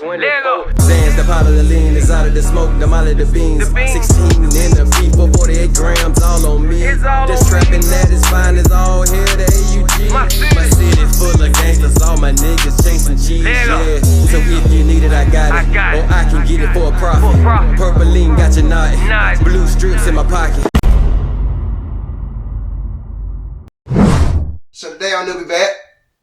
24. Sands, the pot of the lean is out of the smoke, the molly the beans. 16 in the beef for 48 grams, all on me. This trapping that is fine is all here, the AUG. My city full of gangsters, all my niggas chasing cheese, yeah. So if you need it, I got it. Or I can get it for a profit. Purple lean got your knot. Blue strips in my pocket. So today on NewbieVeT,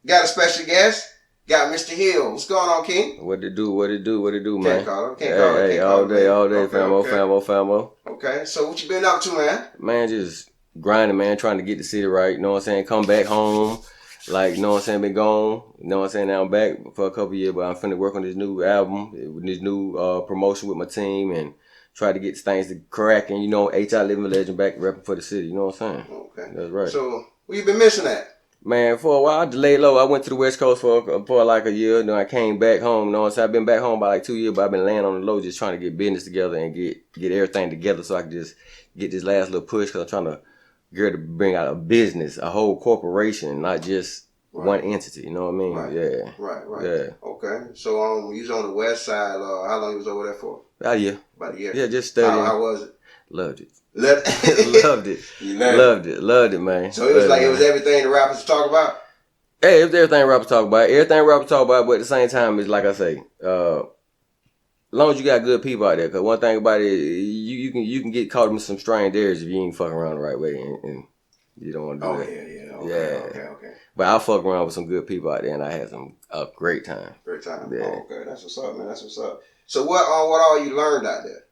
got a special guest. Got Mr. Hill. What's going on, King? What it do, man? Can't call him. Hey, all day, famo. Okay, so what you been up to, man? Man, just grinding, man, trying to get the city right, you know what I'm saying? Come back home, like, you know what I'm saying, been gone, you know what I'm saying? Now I'm back for a couple years, but I'm finna work on this new album, with this new promotion with my team, and try to get things to crack, and, you know, H.I. Living Legend back repping for the city, you know what I'm saying? Okay. That's right. So, where you been missing at? Man, for a while, I delayed low. I went to the West Coast for like a year. Then I came back home. You know what I'm saying? I've been back home by like 2 years, but I've been laying on the low just trying to get business together and get everything together so I can just get this last little push because I'm trying to get to bring out a business, a whole corporation, not just one entity. You know what I mean? Right. Yeah. Right. Yeah. Okay. So, you was on the West Side. How long you was over there for? About a year. About a year. Yeah, just studying. How was it? Loved it. Loved it. Loved it, man. So it was like it was everything the rappers talk about? Hey, it's everything rappers talk about. But at the same time, it's like I say, as long as you got good people out there. Because one thing about it, you can get caught in some strange areas if you ain't fucking around the right way, and you don't want to do that. Yeah. Okay. But I fuck around with some good people out there, and I had a great time. Yeah. Okay, that's what's up, man. That's what's up. So what all you learned out there?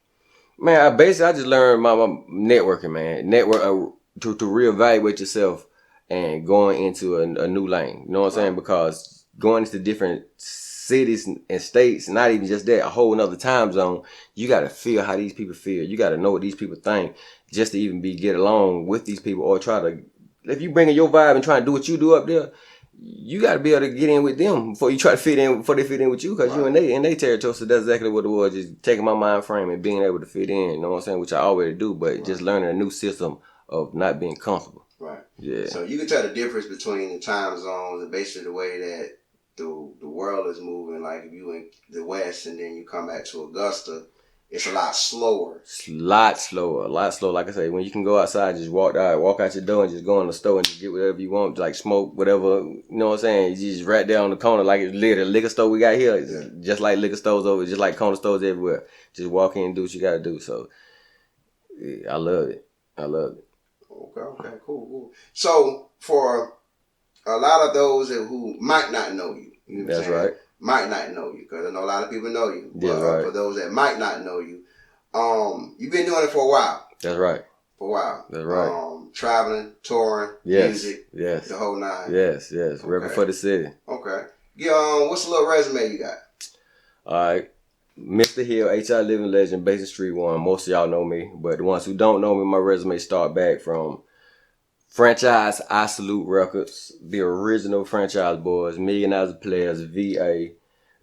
Man, I just learned my networking, man. To reevaluate yourself and going into a new lane. You know what I'm saying? Because going into different cities and states, not even just that, a whole nother time zone, you got to feel how these people feel. You got to know what these people think just to even get along with these people or try to, if you bring in your vibe and try to do what you do up there, you got to be able to get in with them before you try to fit in, before they fit in with you, because you in their territory. So that's exactly what it was, just taking my mind frame and being able to fit in, you know what I'm saying, which I already do, but just learning a new system of not being comfortable. Right. Yeah. So you can tell the difference between the time zones and basically the way that the world is moving. Like if you in the West and then you come back to Augusta, it's a lot slower. It's a lot slower. Like I say, when you can go outside, just walk out your door and just go in the store and just get whatever you want, like smoke, whatever, you know what I'm saying? You just right there on the corner, like it's literally a liquor store we got here, just like liquor stores over, just like corner stores everywhere. Just walk in and do what you got to do. So, yeah, I love it. Okay, cool. So, for a lot of those who might not know you, know what I'm saying? Right. Might not know you, because I know a lot of people know you. That's But right. For those that might not know you, you've been doing it for a while. That's right. For a while. That's right. Traveling, touring, music, yes, the whole nine. Yes, repping for the city. Okay. Yeah, what's the little resume you got? All right. Mr. Hill, H.I. Living Legend, Basin Street 1. Most of y'all know me, but the ones who don't know me, my resume start back from franchise I Salute Records, the original franchise boys, Millionaires Players, VA,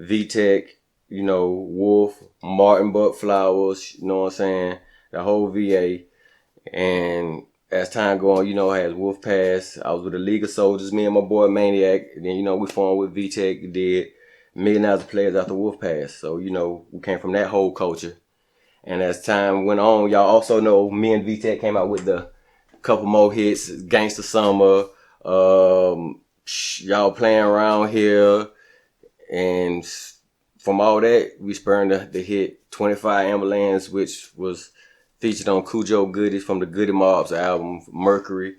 VTech, you know, Wolf, Martin Buck Flowers, you know what I'm saying, the whole VA. And as time go on, you know, I had Wolf Pass. I was with the League of Soldiers, me and my boy Maniac. And then, you know, we formed with VTech, did Millionaires Players after Wolf Pass. So, you know, we came from that whole culture. And as time went on, y'all also know me and VTech came out with the couple more hits, Gangsta Summer, y'all playing around here, and from all that, we spurned the hit 25 Ambulance, which was featured on Cujo Goodies from the Goodie Mob's album, Mercury.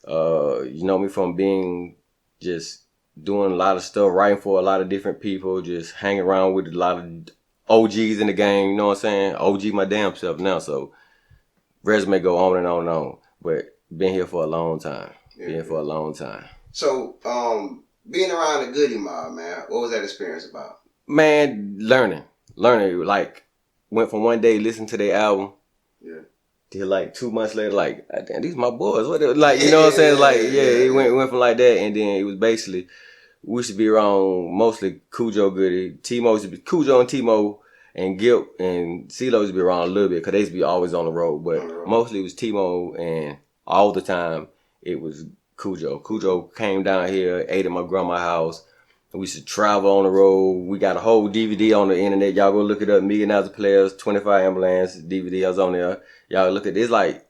You know me from being just doing a lot of stuff, writing for a lot of different people, just hanging around with a lot of OGs in the game, you know what I'm saying? OG my damn self now, so resume go on and on and on. But been here for a long time. So, being around the Goodie Mob, man, what was that experience about? Man, learning. Like, went from one day listening to their album, till like 2 months later, like, damn, these my boys. What? Like, you know what I'm saying? Like, it went from like that, and then it was basically, we should be around mostly Cujo Goodie. T-Mo used to be Cujo and T-Mo. And Gilp and CeeLo used to be around a little bit because they used to be always on the road. But mostly it was T-Mo, and all the time it was Cujo. Cujo came down here, ate at my grandma's house, We used to travel on the road. We got a whole DVD on the internet. Y'all go look it up. Millionaires Players, 25 Ambulance DVD. I was on there. Y'all look at it. It's like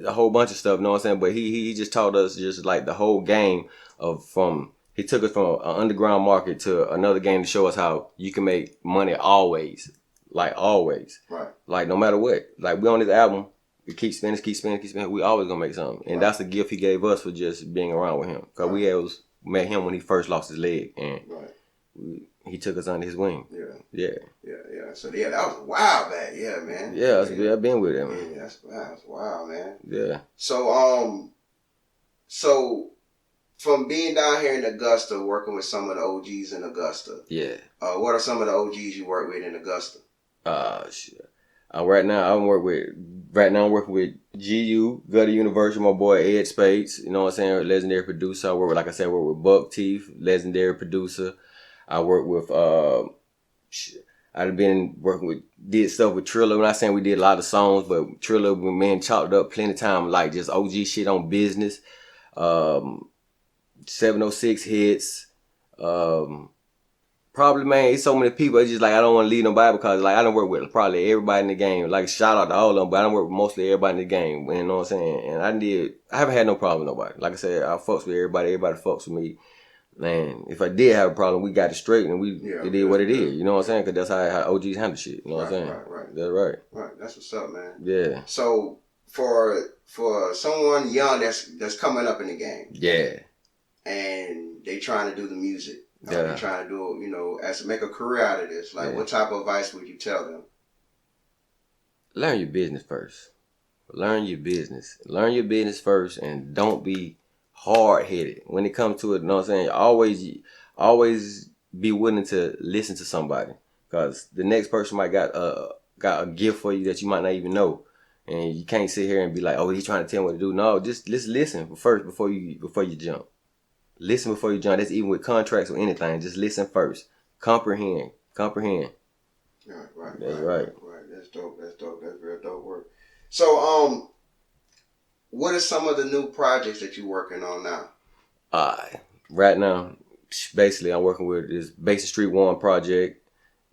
a whole bunch of stuff. You know what I'm saying? But he just taught us just like the whole game he took us from an underground market to another game to show us how you can make money always. Like always. Right. Like no matter what. Like we on this album, we keep spinning. We always gonna make something. And that's the gift he gave us for just being around with him. Cause we met him when he first lost his leg, and he took us under his wing. Yeah. So that was a while back. Yeah, man. Yeah, I've been with him. Yeah, that's wild, man. Yeah. So so from being down here in Augusta, working with some of the OGs in Augusta. Yeah. What are some of the OGs you work with in Augusta? Shit. Right now I'm working with GU, Gutta University, my boy Ed Spades, you know what I'm saying, legendary producer. I work with, like I said, I work with Buck Teeth, legendary producer. I work with did stuff with Trilla. I'm not saying we did a lot of songs, but Trilla, we chopped up plenty of time, like just OG shit on business. 706 hits. Probably, man, it's so many people. It's just like I don't want to leave nobody because like I don't work with probably everybody in the game. Like shout out to all of them, but I don't work with mostly everybody in the game. You know what I'm saying? And I haven't had no problem with nobody. Like I said, I fucks with everybody. Everybody fucks with me. Man, if I did have a problem, we got it straight and it did what it is. You know what I'm saying? Because that's how OGs handle shit. You know what I'm saying? Right. That's right. Right. That's what's up, man. Yeah. So for someone young that's coming up in the game. Yeah. And they trying to do the music. Yeah. They trying to do, make a career out of this. Like, what type of advice would you tell them? Learn your business first. Learn your business. Learn your business first, and don't be hard-headed when it comes to it. You know what I'm saying? Always be willing to listen to somebody, because the next person might got a gift for you that you might not even know, and you can't sit here and be like, oh, he's trying to tell me what to do. No, just listen first before you jump. Listen before you jump. That's even with contracts or anything. Just listen first. Comprehend. Right. That's right. That's dope. That's real dope work. So, what are some of the new projects that you're working on now? Right now, basically, I'm working with this Basin Street 1 project.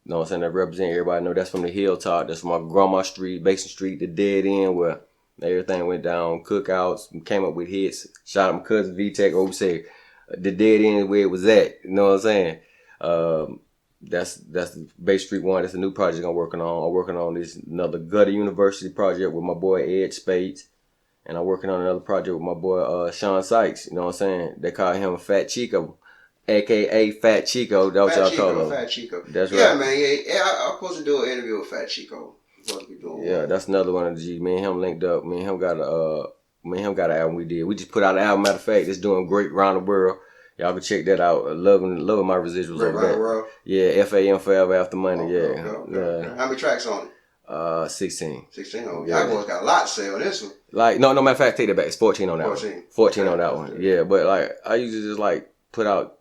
You know what I'm saying? That represent everybody. Know that's from the hilltop. That's from my grandma street, Basin Street, the dead end where everything went down. Cookouts, came up with hits. Shout out my cousin V-Tech, or we say the dead end where it was at. You know what I'm saying? That's the Bay Street 1. That's a new project I'm working on. I'm working on another Gutta University project with my boy Ed Spades. And I'm working on another project with my boy Sean Sykes. You know what I'm saying? They call him Fat Chico, a.k.a. Fat Chico. That's what y'all call him. Fat Chico. That's right. Yeah, man. Yeah, I'm supposed to do an interview with Fat Chico. Yeah, that's another one of the G. Me and him linked up. Me and him got an album we did. We just put out an album. Matter of fact, it's doing great around the world. Y'all can check that out. Loving my residuals over there. Yeah, FAM Forever After Money. Okay. How many tracks on it? 16. 16. Oh, y'all boys got a lot to say on this one. Like, no, matter of fact, take that back. It's 14 on that 14 on that one. Yeah, but like, I usually just like put out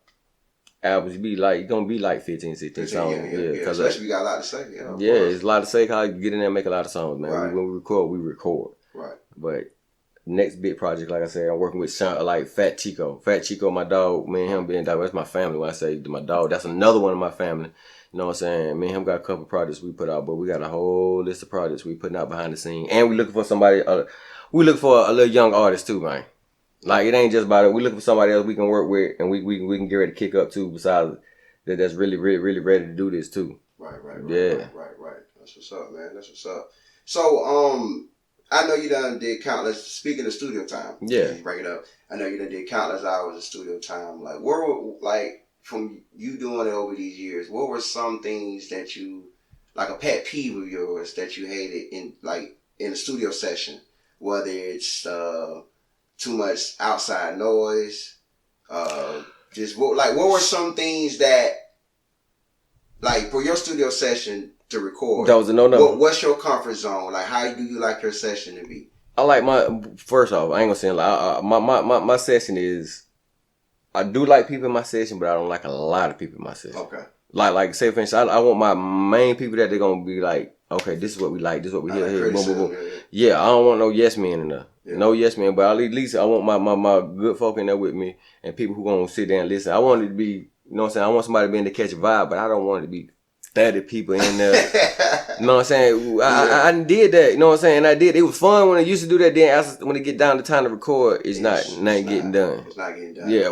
albums. It's gonna be like 15, 16 songs. Yeah. Especially we got a lot to say. Yeah, it's a lot to say. Cause I get in there and make a lot of songs, man. Right. When we record. Right. But next big project, like I said, I'm working with Fat Chico. Fat Chico, my dog, me and him being dog. That's my family. When I say my dog, that's another one of my family. You know what I'm saying? Me and him got a couple projects we put out, but we got a whole list of projects we putting out behind the scenes. And we looking for somebody, we look for a little young artist too, man. Like, it ain't just about it. We looking for somebody else we can work with and we can get ready to kick up too, besides that's really ready to do this too. Right. Yeah. Right. That's what's up, man. That's what's up. So, I know you done did countless, speaking of studio time. Yeah. Bring it up. I know you done did countless hours of studio time. Like, from you doing it over these years, what were some things that you, like a pet peeve of yours that you hated in a studio session? Whether it's too much outside noise, what were some things that, like, for your studio session to record, that was a no-no. What's your comfort zone? Like, how do you like your session to be? I like first off, I ain't gonna say my session is, I do like people in my session, but I don't like a lot of people in my session. Okay. Like say for instance, I want my main people that they're gonna be like, okay, this is what we like, this is what we hear, boom, boom, boom. Yeah, I don't want no yes men in there. Yeah. No yes men, but at least I want my good folk in there with me and people who gonna sit there and listen. I want it to be You know what I'm saying? I want somebody to be in to catch a vibe, but I don't want it to be 30 people in there. You know what I'm saying? I did that. You know what I'm saying? I did. It was fun when I used to do that. Then when it get down to time to record, it's not getting done. It's not getting done. Yeah,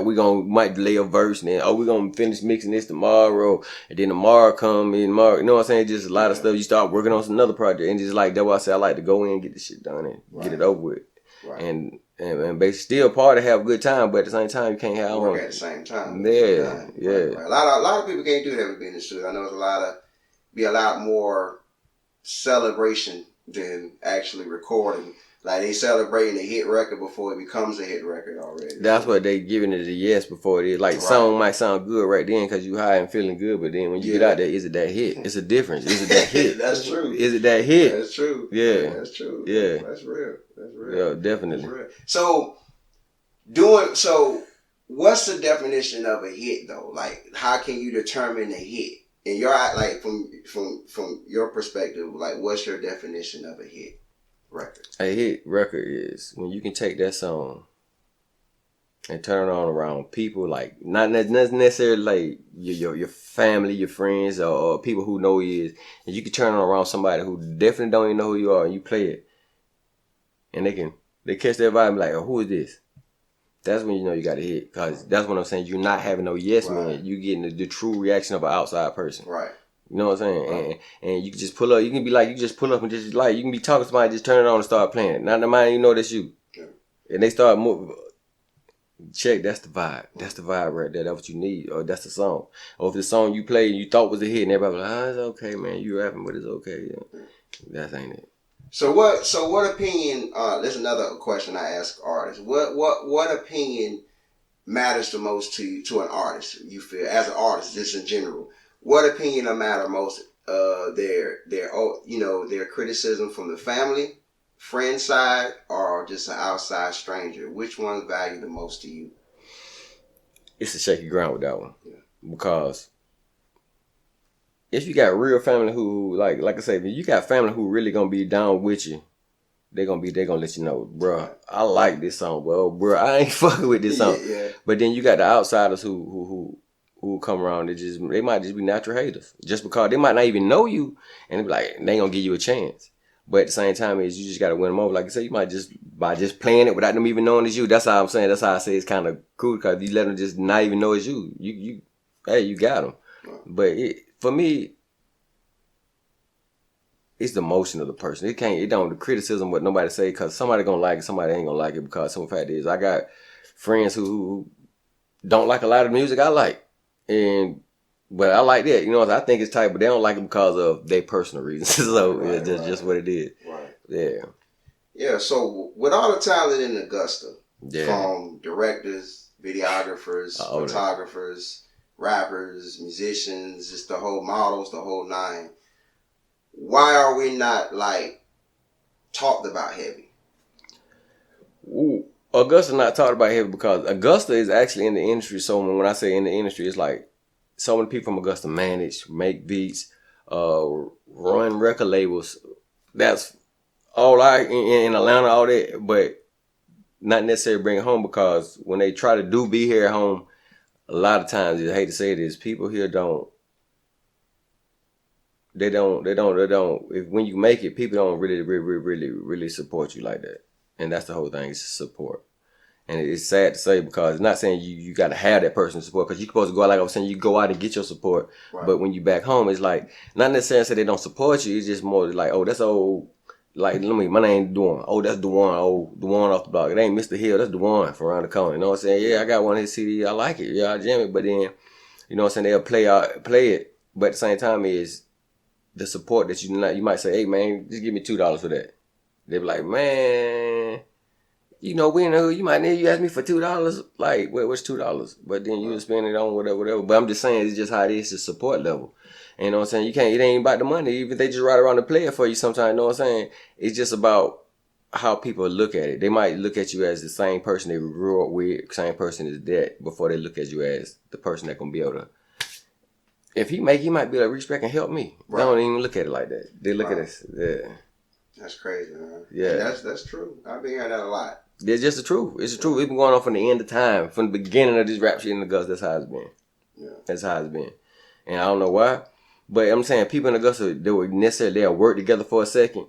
might delay a verse, and then we gonna finish mixing this tomorrow, and then tomorrow come in. Tomorrow, you know what I'm saying? Just a lot of stuff. You start working on another project, and just like that's why I say I like to go in and get the shit done and get it over with. Right. And basically still part of have a good time, but at the same time you can't have work at the same time. Yeah. Right. A lot of people can't do that with being in the studio. I know it's a lot more celebration than actually recording. Like they celebrating a hit record before it becomes a hit record already. That's what they giving it a yes before it is. Like song might sound good right then because you high and feeling good, but then when you get out there, is it that hit? It's a difference. Is it that hit? That's true. Is it that hit? That's true. Yeah. That's true. Yeah. That's real. That's real. Yeah, definitely. That's real. So what's the definition of a hit though? Like how can you determine a hit? And your like from your perspective, like what's your definition of a hit record? A hit record is when you can take that song and turn it on around people, like not necessarily like your family, your friends, or people who know you is, and you can turn it around somebody who definitely don't even know who you are, and you play it, and they catch their vibe and be like, oh, who is this? That's when you know you got a hit, because that's what I'm saying. You're not having no yes man. You getting the true reaction of an outside person. Right. You know what I'm saying? Right. And you can just pull up. You can be like, you just pull up and just like, you can be talking to somebody, just turn it on and start playing it. Not the mind you know that's you. Yeah. And they start moving. Check, that's the vibe. That's the vibe right there. That's what you need. Or that's the song. Or if the song you played and you thought was a hit and everybody was like, it's okay, man. You rapping, but it's okay. Yeah. That ain't it. So what opinion, there's another question I ask artists. What opinion matters the most to an artist, you feel, as an artist, just in general? What opinion matter most? Their criticism from the family, friend side, or just an outside stranger? Which one value the most to you? It's a shaky ground with that one. Yeah. Because if you got real family who like I say, if you got family who really gonna be down with you, they gonna let you know, bro, I like this song, bro, I ain't fucking with this song. Yeah. But then you got the outsiders who come around, they might just be natural haters. Just because they might not even know you, and they be like, they ain't gonna give you a chance. But at the same time, you just gotta win them over. Like I said, you might just by just playing it without them even knowing it's you. That's how I'm saying. That's how I say it's kind of cool, because you let them just not even know it's you. You got them. But for me, it's the motion of the person. The criticism what nobody say, because somebody gonna like it, somebody ain't gonna like it, because some fact is I got friends who don't like a lot of the music I like, but I like that. You know, I think it's tight, but they don't like it because of their personal reasons. So it's just what it is. Right. Yeah. Yeah. So with all the talent in Augusta, from directors, videographers, photographers, rappers, musicians, just the whole models, the whole nine. Why are we not like talked about heavy? Ooh, Augusta not talked about heavy because Augusta is actually in the industry. So when I say in the industry, it's like so many people from Augusta manage, make beats, run record labels. That's all in Atlanta, all that, but not necessarily bring it home, because when they try to be here at home, a lot of times, I hate to say this, people here don't. If when you make it, people don't really support you like that. And that's the whole thing, is support. And it's sad to say, because it's not saying you got to have that person's support, because you're supposed to go out, like I was saying, you go out and get your support. Right. But when you back home, it's like, not necessarily say they don't support you, it's just more like, oh, that's old, like, my name Duan. Oh, that's Duan. Oh, Duan off the block. It ain't Mr. Hill, that's Duan from around the corner. You know what I'm saying? Yeah, I got one of his CDs, I like it. Yeah, I jam it. But then, you know what I'm saying, they'll play it. But at the same time is the support that you might say, hey man, just give me $2 for that. They be like, man, you know, we know you might need, you ask me for $2. Like, what's $2? But then you spend it on whatever. But I'm just saying, it's just how it is, the support level. And you know what I'm saying? It ain't about the money. Even if they just ride around and play it for you sometimes, you know what I'm saying? It's just about how people look at it. They might look at you as the same person they grew up with, same person as that, before they look at you as the person that can be able to. If he might be able to reach back and help me. Right. They don't even look at it like that. They look at us. Yeah. That's crazy, man. Yeah. And that's true. I've been hearing that a lot. It's just the truth. It's the truth. It's been going on from the end of time. From the beginning of this rap shit in Augusta, that's how it's been. Yeah. That's how it's been. And I don't know why. But I'm saying people in Augusta, they'll work together for a second.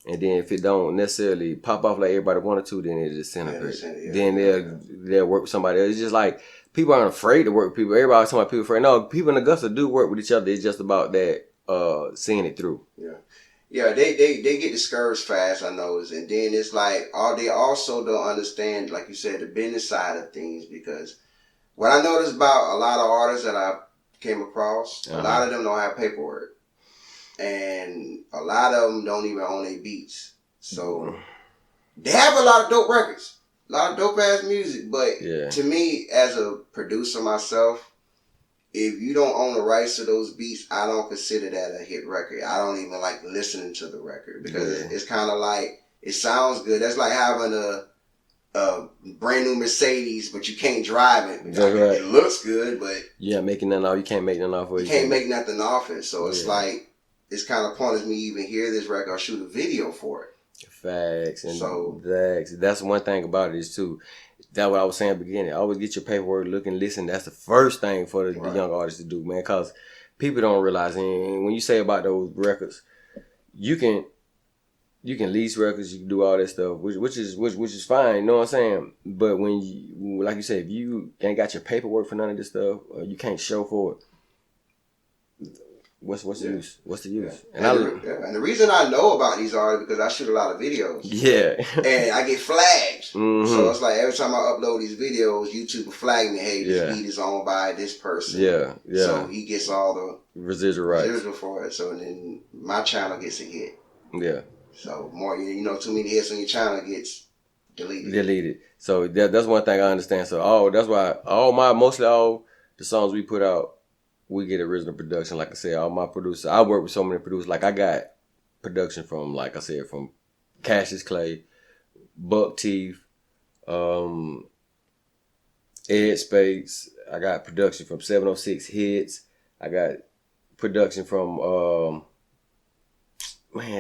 And then if it don't necessarily pop off like everybody wanted to, then it just disintegrates. Then they'll work with somebody else. It's just like people aren't afraid to work with people. Everybody's talking about people afraid. No, people in Augusta do work with each other. It's just about that seeing it through. Yeah. Yeah, they get discouraged fast, I notice. And then it's like they also don't understand, like you said, the business side of things, because what I noticed about a lot of artists that I came across, a lot of them don't have paperwork. And a lot of them don't even own their beats. So they have a lot of dope records, a lot of dope ass music. But to me, as a producer myself, if you don't own the rights to those beats, I don't consider that a hit record. I don't even like listening to the record because it's kind of like, it sounds good. That's like having a brand new Mercedes, but you can't drive it. It looks good, but making nothing off. You can't make nothing off of it. You can't make nothing off it. So it's like, it's kind of pointless me even hear this record or shoot a video for it. Facts. And that's one thing about it is too. That's what I was saying at the beginning. Always get your paperwork, look and listen. That's the first thing for the young artists to do, man. Because people don't realize, and when you say about those records, you can lease records, you can do all that stuff, which is fine. You know what I'm saying? But when you, like you said, if you ain't got your paperwork for none of this stuff, or you can't show for it, what's the use? What's the use? And the reason I know about these artists because I shoot a lot of videos. Yeah. And I get flagged. So it's like every time I upload these videos, YouTube will flag me, hey, this beat is owned by this person. Yeah. So he gets all the residual rights. Residual for it. So then my channel gets a hit. Yeah. So more, too many hits on your channel gets deleted. So that's one thing I understand. So that's why mostly all the songs we put out, we get original production. Like I said, all my producers, I work with so many producers. Like I got production from, like I said, from Cassius Clay, Buck Teeth, Ed Spates. I got production from 706 Hits. I got production from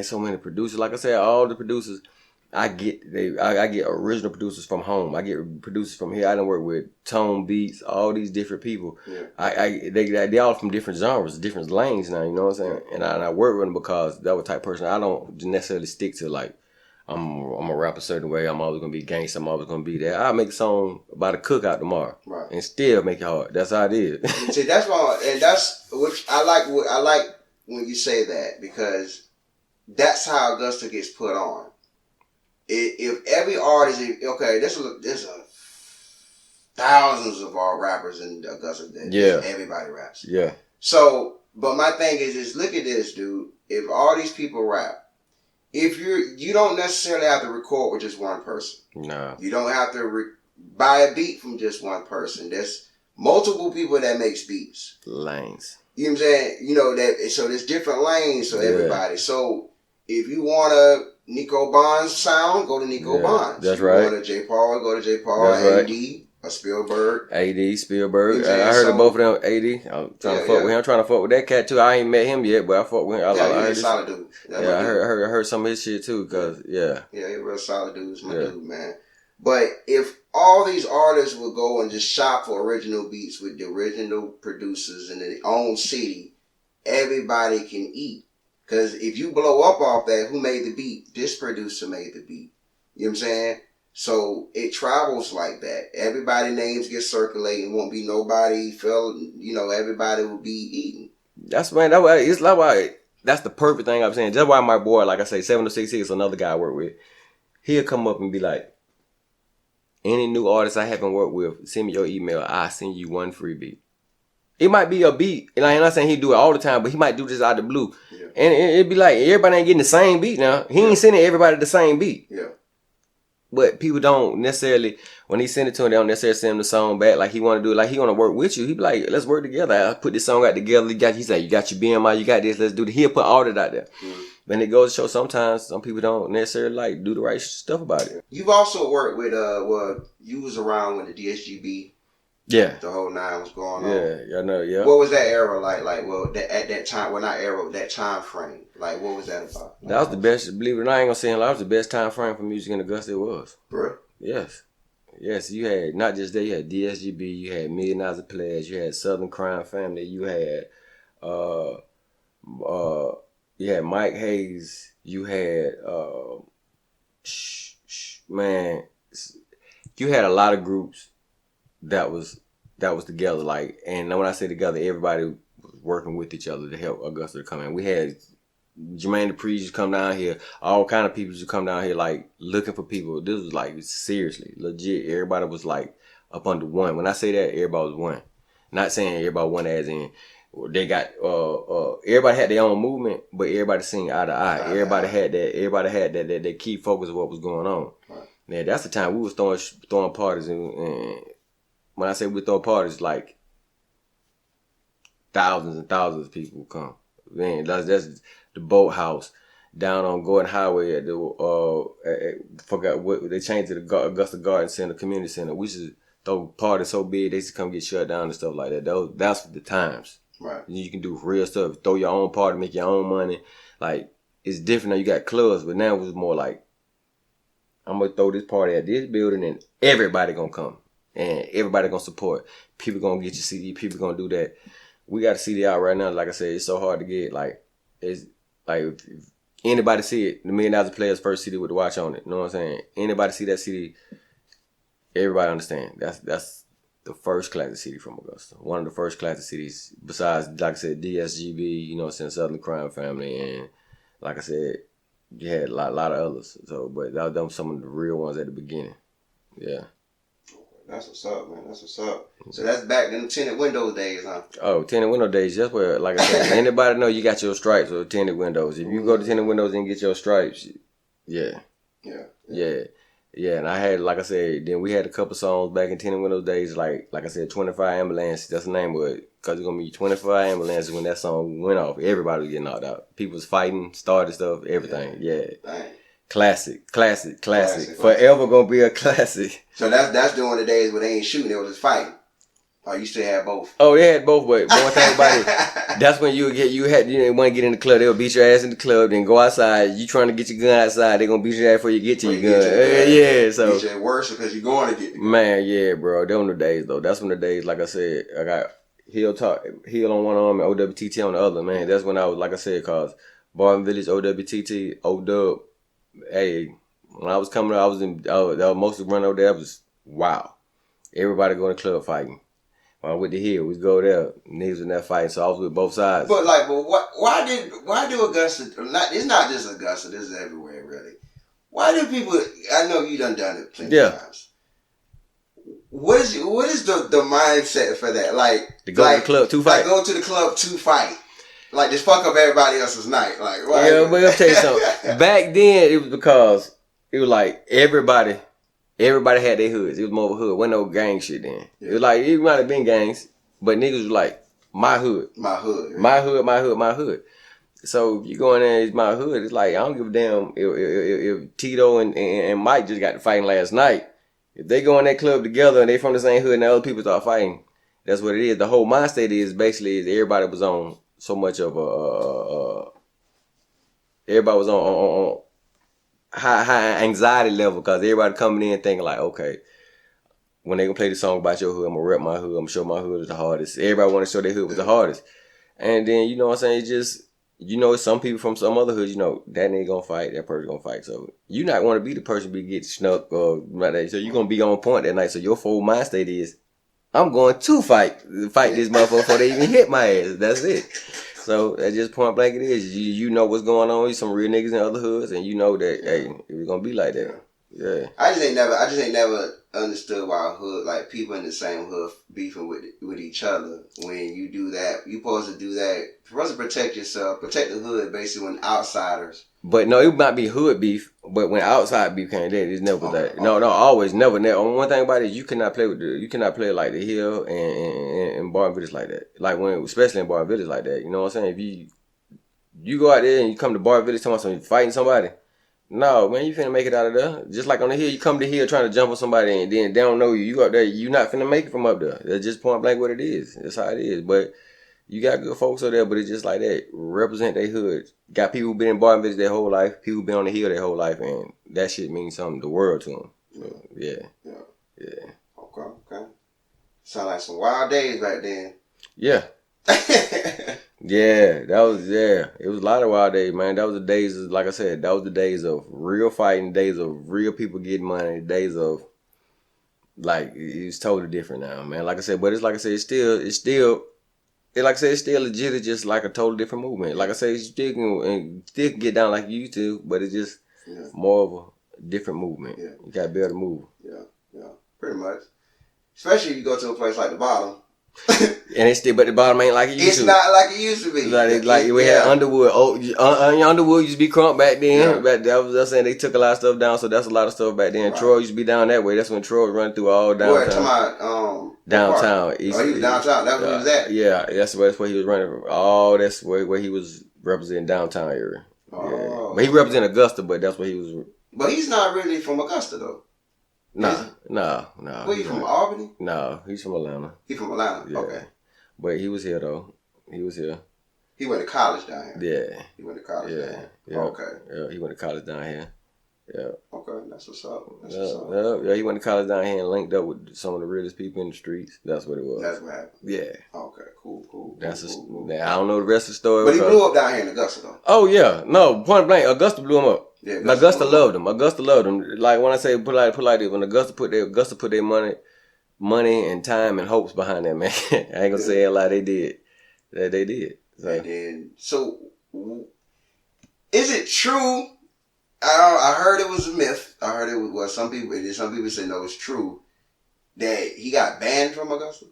so many producers. Like I said, all the producers I get original producers from home. I get producers from here. I done work with Tone Beats, all these different people. Yeah. They all from different genres, different lanes now, you know what I'm saying? And I work with them because that was the type of person I don't necessarily stick to, like, I'm a rap a certain way, I'm always gonna be gangsta, I'm always gonna be there. I'll make a song about a cookout tomorrow. Right. And still make it hard. That's how it is. See, that's why, and that's which I like when you say that, because that's how Augusta gets put on. If every artist, there's thousands of our rappers in Augusta that everybody raps. Yeah. So, but my thing is look at this, dude. If all these people rap, if you don't necessarily have to record with just one person. No. You don't have to buy a beat from just one person. There's multiple people that makes beats. Lanes. You know what I'm saying? So there's different lanes for everybody. So if you want a Nico Bonds sound, go to Nico Bonds. That's right. If you want a J.Paul, go to J.Paul. That's AD, a Spielberg. Spielberg. I heard of both of them. AD. I'm trying to fuck with him. I'm trying to fuck with that cat too. I ain't met him yet, but I fuck with him. He's a solid dude. I heard some of his shit too. Cause he's a real solid dude. He's my dude, man. But if all these artists would go and just shop for original beats with the original producers in their own city, everybody can eat. Because if you blow up off that, who made the beat? This producer made the beat. You know what I'm saying? So it travels like that. Everybody's names get circulating. Won't be nobody everybody will be eating. That's the perfect thing I'm saying. That's why my boy, like I say, 706 is another guy I work with. He'll come up and be like, any new artist I haven't worked with, send me your email. I'll send you one free beat. It might be a beat, and I'm not saying he do it all the time, but he might do this out of the blue. Yeah. And it'd be like, everybody ain't getting the same beat now. He ain't sending everybody the same beat. Yeah. But people don't necessarily, when he send it to him, they don't necessarily send him the song back like he want to do it. Like he want to work with you. He be like, let's work together. I'll put this song out together. He's like, you got your BMI, you got this, let's do it. He'll put all that out there. Mm-hmm. But it goes to show sometimes some people don't necessarily do the right stuff about it. You've also worked with, you was around when the DSGB. Yeah. The whole nine was going on. Yeah, I know, yeah. What was that era like? At that time, well, not era, that time frame. Like, what was that about? That was the best, believe it or not, I ain't gonna say that was the best time frame for music in Augusta it was. Bro? Yes. Yes, you had not just that. You had DSGB. You had Million Eyes of Players. You had Southern Crime Family. You had Mike Hayes. You had man. You had a lot of groups that was together. Like, and when I say together, everybody was working with each other to help Augusta to come in. We had Jermaine Dupri used to come down here. All kind of people used to come down here, like, looking for people. This was, like, seriously, legit. Everybody was, like, up under one. When I say that, everybody was one. Not saying everybody one as in they got, everybody had their own movement, but everybody sing eye to eye. Everybody had that key focus of what was going on. Right. Man, that's the time we was throwing parties. And when I say we throw parties, like, thousands and thousands of people would come. Man, that's the Boathouse down on Gordon Highway at the forgot what they changed it to Augusta Garden Center, Community Center. We used to throw parties so big they used to come get shut down and stuff like that. That's the times. Right. You can do real stuff. Throw your own party, make your own money. Like, it's different now. You got clubs, but now it was more like, I'm gonna throw this party at this building and everybody gonna come and everybody gonna support. People gonna get your CD. People gonna do that. We got a CD out right now. Like I said, it's so hard to get. Like, it's like if anybody see it, the Million Eyes of Players first CD with the watch on it. You know what I'm saying? Anybody see that CD, everybody understand. That's the first classic CD from Augusta. One of the first classic CDs besides, like I said, DSGB, you know, since Southern Crime Family, and like I said, you had a lot of others. So, but that was some of the real ones at the beginning. Yeah. That's what's up, man. That's what's up. So that's back in the tinted window days, huh? Oh, tinted window days. That's where, like I said, anybody know you got your stripes or tinted windows. If you go to tinted windows and get your stripes, yeah. And I had, like I said, then we had a couple songs back in tinted windows days, like I said, 25 Ambulance. That's the name of it. Because it's going to be 25 Ambulances when that song went off. Everybody was getting knocked out. People was fighting, started stuff, everything. Yeah. Dang. Classic. Forever gonna be a classic. So that's during the days where they ain't shooting, they was just fighting. Or you still had both? Oh, they had both, but one thing about it, that's when you didn't want to get in the club. They'll beat your ass in the club, then go outside. You trying to get your gun outside, they gonna beat your ass before you get to your gun. Yeah, so beat your worse because you're going to get the gun. Man, yeah, bro. Them the days though. That's when the days, like I said, I got Hill on one arm and OWTT on the other, man. That's when I was, like I said, cause Barton Village, OWTT, O-Dub. Hey, when I was coming up, I was mostly running over there. It was wow. Everybody going to the club fighting. When I went to Hill, we go there. Niggas in that fighting, so I was with both sides. But why do Augusta? It's not just Augusta. This is everywhere, really. Why do people? I know you done it plenty of times. What is the mindset for that? Like to go to the club to fight. Like go to the club to fight. Like, just fuck up everybody else's night. Like, why? Yeah, but I'll tell you something. Back then, it was because it was like everybody had their hoods. It was more of a hood. Wasn't no gang shit then. Yeah. It was like, it might have been gangs, but niggas was like, my hood. My hood. Right? My hood. So, if you go in there, it's my hood. It's like, I don't give a damn if Tito and Mike just got to fighting last night. If they go in that club together and they from the same hood and the other people start fighting, that's what it is. The whole mind state is everybody was on so much of everybody was on high anxiety level because everybody coming in thinking like, okay, when they gonna play the song about your hood, I'm gonna rep my hood, I'm gonna show my hood is the hardest. Everybody want to show their hood was the hardest. And then, you know what I'm saying, it's just, you know, some people from some other hoods, you know, that nigga gonna fight, that person gonna fight. So you not want to be the person be get snuck or like that. So you gonna be on point that night. So your full mind state is, I'm going to fight this motherfucker before they even hit my ass. That's it. So that's just point blank it is. You know what's going on. You some real niggas in other hoods, and you know that hey, it's gonna be like that. Yeah. I just ain't never understood why hood, like people in the same hood beefing with each other. When you do that, you supposed to do that. You're supposed to protect yourself, protect the hood, basically when outsiders. But no, it might be hood beef. But when outside beef came, then it's never that. No, always never. One thing about it is you cannot play like the Hill and Barton Village like that. Like especially in Barton Village like that. You know what I'm saying? If you go out there and you come to Barton Village talking about something fighting somebody. No, man, you finna make it out of there. Just like on the hill, you come to the hill trying to jump on somebody and then they don't know you. You go up there, you not finna make it from up there. That's just point blank what it is. That's how it is. But you got good folks up there, but it's just like that. Represent their hood. Got people who been in Barton Village their whole life, people who been on the hill their whole life, and that shit means something, the world to them. So, yeah. Sound like some wild days back then. Yeah. Yeah, it was a lot of wild days, man. That was the days, like I said, that was the days of real fighting, days of real people getting money, days of, like, it's totally different now, man. Like I said, but it's like I said, it's still legit. It's just like a totally different movement. Like I said, you still can get down like you used to, but it's just more of a different movement. Yeah. You got to be able to move. Yeah, pretty much. Especially if you go to a place like the Bottom. And it's still, but the Bottom ain't like it used to. It's not like it used to be. Like we had Underwood. Underwood used to be crunk back then. Yeah. That was saying they took a lot of stuff down, so that's a lot of stuff back then. Right. Troy used to be down that way. That's when Troy was running through all downtown. Downtown. He was downtown. That's where he was at. Yeah, that's where he was running from. Oh, that's where he was representing downtown area. Oh, yeah. But he represented Augusta, but that's where he was. But he's not really from Augusta though. No. Where you from, Albany? No, he's from Atlanta. He's from Atlanta? Yeah. Okay. But he was here, though. He was here. He went to college down here? Yeah. He went to college down here? Yeah. Okay. Yeah, he went to college down here. Yeah. Okay, that's what's up. Yeah, he went to college down here and linked up with some of the realest people in the streets. That's what it was. That's what happened? Yeah. Okay, cool. Cool. I don't know the rest of the story. But he blew up down here in Augusta, though. Oh, yeah. No, point blank, Augusta blew him up. Yeah, Augusta loved him. Augusta loved him. Like when I say put like this, when Augusta put their money and time and hopes behind that, man. I ain't gonna say it like they did. That they did. So is it true? I heard it was a myth. I heard it was, well, some people say no, it's true that he got banned from Augusta.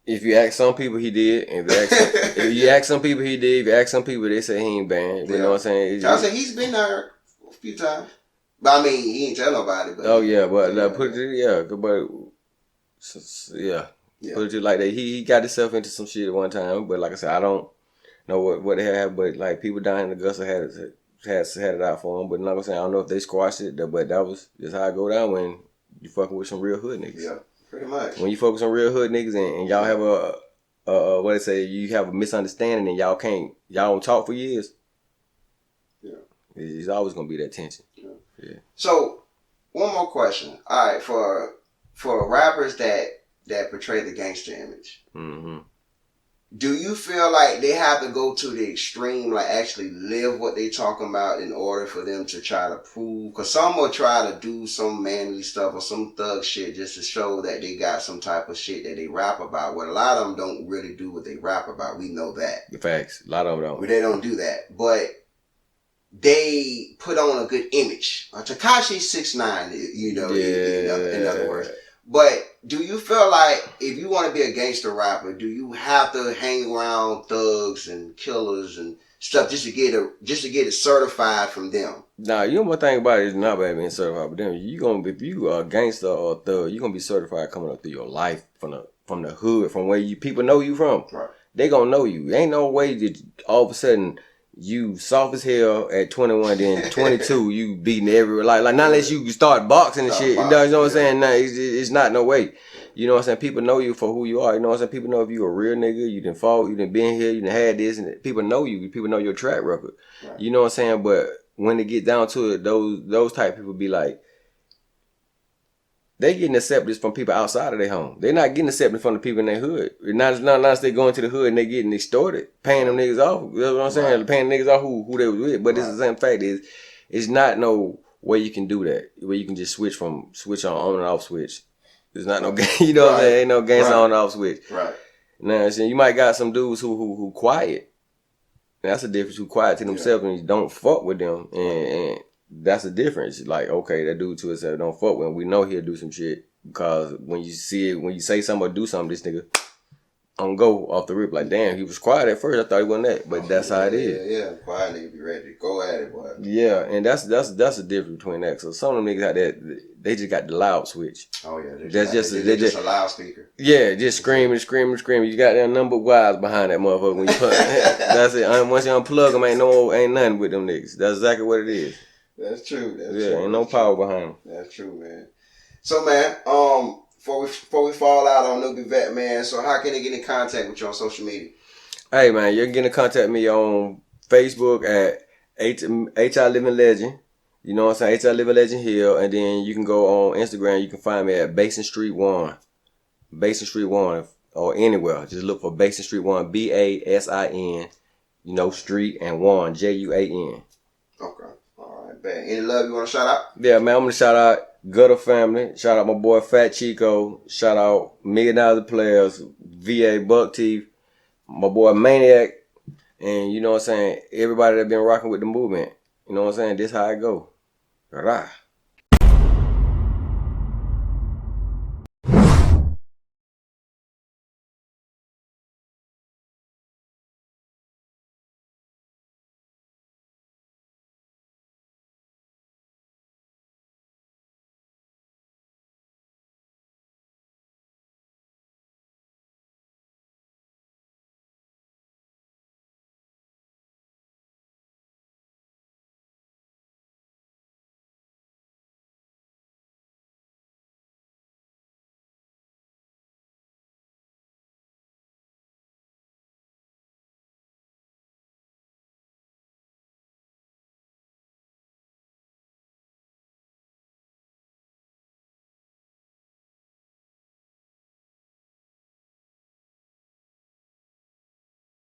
If you ask some people, he did. If you ask some people, he did. If you ask some people, they say he ain't banned. You know what I'm saying? I say he's been there a few times. But I mean, he ain't tell nobody. But Put it like that. He got himself into some shit at one time. But like I said, I don't know what they had. But like people down in Augusta had it out for him. But like I'm saying, I don't know if they squashed it. But that was just how it go down when you fucking with some real hood niggas. Yeah. Pretty much. When you focus on real hood niggas and y'all have you have a misunderstanding and y'all don't talk for years. Yeah. It's always gonna be that tension. Yeah. So, one more question. All right, for rappers that portray the gangster image, do you feel like they have to go to the extreme, like actually live what they talking about in order for them to try to prove? Because some will try to do some manly stuff or some thug shit just to show that they got some type of shit that they rap about. What a lot of them don't really do what they rap about. We know that. The facts. A lot of them don't. But they don't do that. But they put on a good image. Tekashi 6ix9ine, in other words. But do you feel like if you want to be a gangster rapper, do you have to hang around thugs and killers and stuff just to get it certified from them? Nah, you know one thing about it is not about being certified, but then if you are a gangster or a thug, you're gonna be certified coming up through your life from the hood, from where people know you from. Right. They gonna know you. Ain't no way that all of a sudden you soft as hell at 21, then 22 you beating every not unless you start boxing and shit. You know what I'm saying? Nah, it's not no way. You know what I'm saying? People know you for who you are. You know what I'm saying? People know if you a real nigga, you done fought, you done been here, you done had this, and people know you. People know your track record. Right. You know what I'm saying? But when it get down to it, those type of people be like, they getting accepted from people outside of their home. They're not getting accepted from the people in their hood. Not unless they going to the hood and they getting extorted, paying them niggas off. You know what I'm saying? Right. Paying niggas off who they was with. But it's the same fact is, it's not no way you can do that. Where you can just switch on and off switch. There's not no game. You know what I'm saying? Ain't no games on and off switch. Right. You know what I'm saying? You might got some dudes who quiet. And that's the difference. Who quiet to themselves and you don't fuck with them. And that's the difference. Like, okay, that dude to himself don't fuck with him. We know he'll do some shit because when you see it, when you say something or do something, this nigga on go off the rip. Like, damn, he was quiet at first. I thought he wasn't that, but that's how it is. Yeah, quiet nigga be ready to go at it, boy. Yeah, and that's the difference between that. So some of them niggas out there, they just got the loud switch. Oh yeah, they're just a loudspeaker. Yeah, just screaming. You got that number of wires behind that motherfucker when you put. That's it. Once you unplug them, ain't nothing with them niggas. That's exactly what it is. That's true. Ain't no power behind them. That's true, man. So, man, before we fall out on NewbieVeT, man, so how can they get in contact with you on social media? Hey, man, you can get in contact with me on Facebook at HI Living Legend. You know what I'm saying? HI Living Legend Hill. And then you can go on Instagram. You can find me at Basin Street 1. Basin Street 1 or anywhere. Just look for Basin Street 1. BASIN. You know, Street and 1. JUAN. Okay. All right, bad. Any love you want to shout out? Yeah, man. I'm going to shout out Gutta family. Shout out my boy Fat Chico. Shout out $1 Million Players. VA Buck Teeth. My boy Maniac. And you know what I'm saying? Everybody that been rocking with the movement. You know what I'm saying? This how I go. Rah.